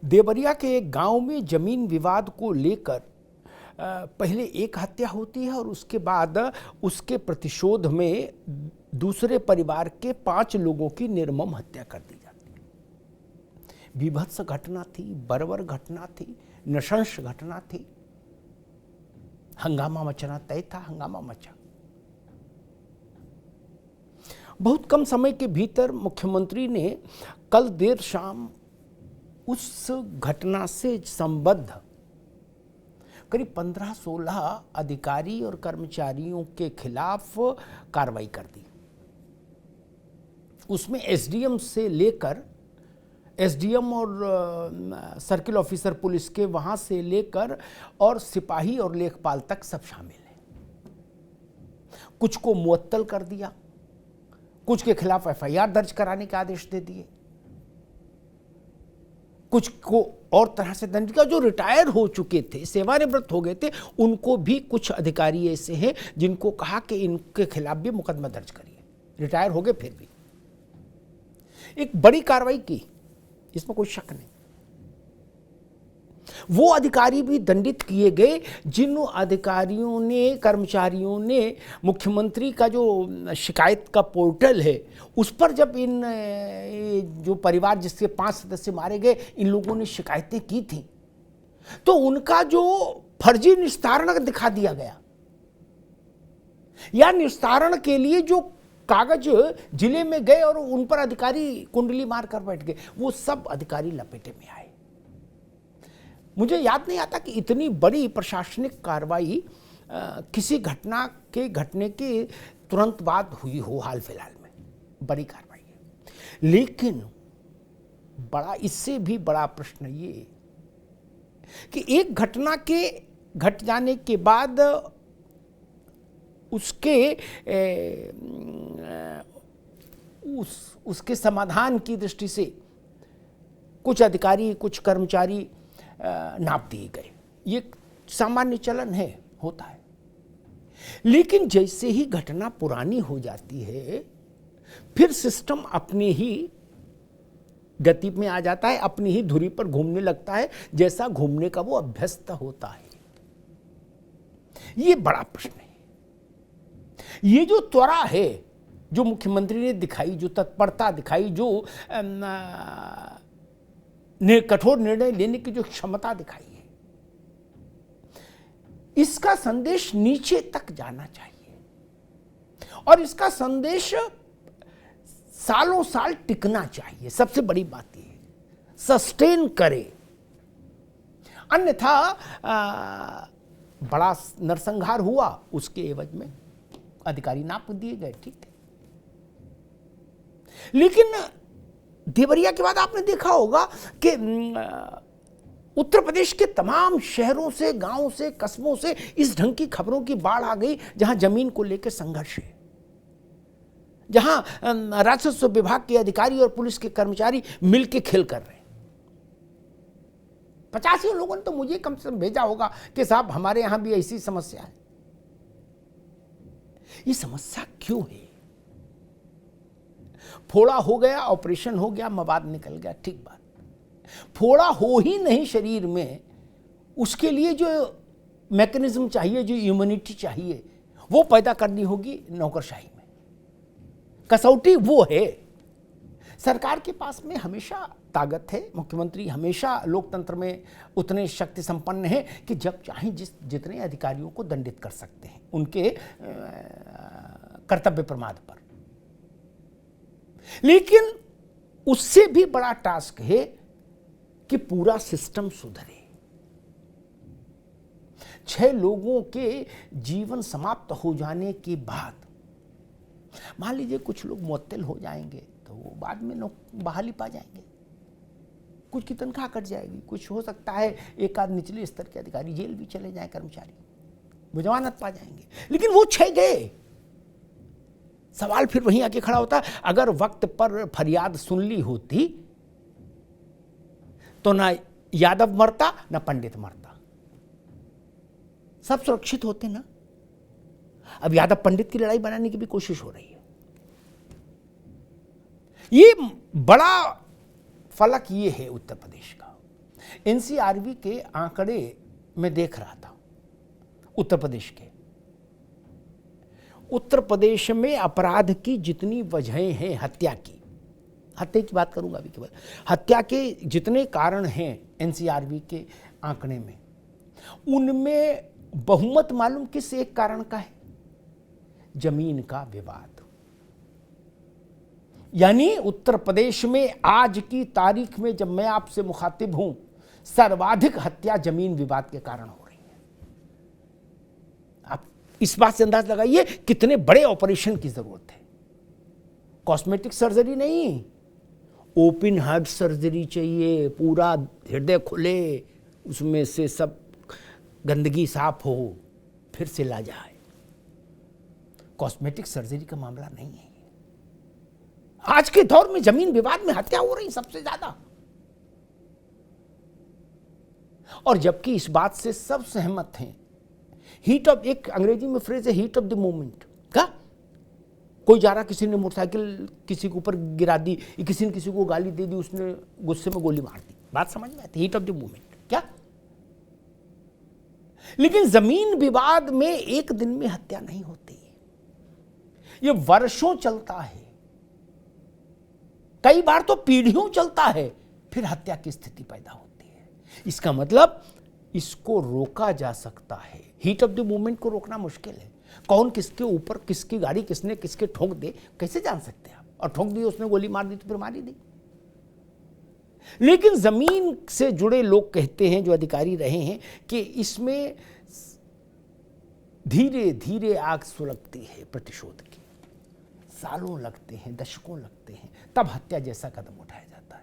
देवरिया के एक गांव में जमीन विवाद को लेकर पहले एक हत्या होती है और उसके बाद उसके प्रतिशोध में दूसरे परिवार के 5 लोगों की निर्मम हत्या कर दी जाती है। बीभत्स घटना थी, बर्बर घटना थी, नृशंस घटना थी। हंगामा मचना तय था, हंगामा मचा। बहुत कम समय के भीतर मुख्यमंत्री ने कल देर शाम उस घटना से संबद्ध करीब 15-16 अधिकारी और कर्मचारियों के खिलाफ कार्रवाई कर दी। उसमें एसडीएम से लेकर एसडीएम और सर्किल ऑफिसर पुलिस के वहां से लेकर और सिपाही और लेखपाल तक सब शामिल हैं। कुछ को मुअत्तल कर दिया, कुछ के खिलाफ एफआईआर दर्ज कराने के आदेश दे दिए, कुछ को और तरह से दंड किया। जो रिटायर हो चुके थे, सेवानिवृत्त हो गए थे, उनको भी कुछ अधिकारी ऐसे हैं जिनको कहा कि इनके खिलाफ भी मुकदमा दर्ज करिए। रिटायर हो गए फिर भी एक बड़ी कार्रवाई की, इसमें कोई शक नहीं। वो अधिकारी भी दंडित किए गए जिन अधिकारियों ने, कर्मचारियों ने मुख्यमंत्री का जो शिकायत का पोर्टल है उस पर जब इन जो परिवार जिसके 5 सदस्य मारे गए, इन लोगों ने शिकायतें की थी, तो उनका जो फर्जी निस्तारण दिखा दिया गया या निस्तारण के लिए जो कागज जिले में गए और उन पर अधिकारी कुंडली मारकर बैठ गए, वो सब अधिकारी लपेटे में आए। मुझे याद नहीं आता कि इतनी बड़ी प्रशासनिक कार्रवाई किसी घटना के घटने के तुरंत बाद हुई हो। हाल फिलहाल में बड़ी कार्रवाई है, लेकिन बड़ा, इससे भी बड़ा प्रश्न ये कि एक घटना के घट जाने के बाद उसके समाधान की दृष्टि से कुछ अधिकारी, कुछ कर्मचारी नाप दिए गए। ये सामान्य चलन है, होता है। लेकिन जैसे ही घटना पुरानी हो जाती है, फिर सिस्टम अपने ही गति में आ जाता है, अपनी ही धुरी पर घूमने लगता है, जैसा घूमने का वो अभ्यस्त होता है। ये बड़ा प्रश्न है। ये जो त्वरा है जो मुख्यमंत्री ने दिखाई, जो तत्परता दिखाई, जो कठोर निर्णय लेने की जो क्षमता दिखाई है, इसका संदेश नीचे तक जाना चाहिए और इसका संदेश सालों साल टिकना चाहिए। सबसे बड़ी बात यह है, सस्टेन करे। अन्यथा बड़ा नरसंहार हुआ, उसके एवज में अधिकारी नाप दिए गए, ठीक है। लेकिन देवरिया के बाद आपने देखा होगा कि उत्तर प्रदेश के तमाम शहरों से, गांवों से, कस्बों से इस ढंग की खबरों की बाढ़ आ गई जहां जमीन को लेकर संघर्ष है, जहां राजस्व विभाग के अधिकारी और पुलिस के कर्मचारी मिलकर खेल कर रहे हैं। 85 लोगों ने तो मुझे कम से कम भेजा होगा कि साहब हमारे यहां भी ऐसी समस्या है। ये समस्या क्यों है? फोड़ा हो गया, ऑपरेशन हो गया, मवाद निकल गया, ठीक बात। फोड़ा हो ही नहीं शरीर में, उसके लिए जो मैकेनिज्म चाहिए, जो इम्यूनिटी चाहिए, वो पैदा करनी होगी नौकरशाही में। कसौटी वो है। सरकार के पास में हमेशा ताकत है, मुख्यमंत्री हमेशा लोकतंत्र में उतने शक्ति संपन्न है कि जब चाहें जितने अधिकारियों को दंडित कर सकते हैं उनके कर्तव्य प्रमाद पर। लेकिन उससे भी बड़ा टास्क है कि पूरा सिस्टम सुधरे। 6 लोगों के जीवन समाप्त हो जाने के बाद, मान लीजिए कुछ लोग मुअत्तल हो जाएंगे तो वो बाद में बहाली पा जाएंगे, कुछ की तनख्वाह कट जाएगी, कुछ हो सकता है एक आध निचले स्तर के अधिकारी जेल भी चले जाएं, कर्मचारी वो जमानत पा जाएंगे। लेकिन वो 6 गए। सवाल फिर वहीं आके खड़ा होता है, अगर वक्त पर फरियाद सुन ली होती तो ना यादव मरता ना पंडित मरता, सब सुरक्षित होते ना। अब यादव पंडित की लड़ाई बनाने की भी कोशिश हो रही है। ये बड़ा फलक ये है उत्तर प्रदेश का एनसीआरबी के आंकड़े मैं देख रहा था उत्तर प्रदेश के। उत्तर प्रदेश में अपराध की जितनी वजहें हैं हत्या की बात करूंगा अभी केवल, हत्या के जितने कारण हैं एनसीआरबी के आंकड़े में, उनमें बहुमत मालूम किस एक कारण का है? जमीन का विवाद। यानी उत्तर प्रदेश में आज की तारीख में जब मैं आपसे मुखातिब हूं, सर्वाधिक हत्या जमीन विवाद के कारण हो रही है। आप इस बात से अंदाज लगाइए कितने बड़े ऑपरेशन की जरूरत है। कॉस्मेटिक सर्जरी नहीं, ओपन हार्ट सर्जरी चाहिए, पूरा हृदय खुले, उसमें से सब गंदगी साफ हो, फिर से ला जाए। कॉस्मेटिक सर्जरी का मामला नहीं है। आज के दौर में जमीन विवाद में हत्या हो रही सबसे ज्यादा, और जबकि इस बात से सब सहमत हैं। हीट ऑफ, एक अंग्रेजी में फ्रेज है हीट ऑफ द मोमेंट का, कोई जा रहा, किसी ने मोटरसाइकिल किसी के ऊपर गिरा दी, किसी ने किसी को गाली दे दी, उसने गुस्से में गोली मार दी, बात समझ में आती, हीट ऑफ द मोमेंट क्या। लेकिन जमीन विवाद में एक दिन में हत्या नहीं होती, ये वर्षों चलता है, कई बार तो पीढ़ियों चलता है, फिर हत्या की स्थिति पैदा होती है। इसका मतलब इसको रोका जा सकता है। हीट ऑफ द मूवमेंट को रोकना मुश्किल है। कौन किसके ऊपर, किसकी गाड़ी किसने किसके ठोक दे, कैसे जान सकते हैं आप? और ठोक दी, उसने गोली मार दी तो फिर मारी दी। लेकिन जमीन से जुड़े लोग कहते हैं, जो अधिकारी रहे हैं, कि इसमें धीरे धीरे आग सुलगती है प्रतिशोध की, सालों लगते हैं, दशकों लगते हैं, तब हत्या जैसा कदम उठाया जाता है।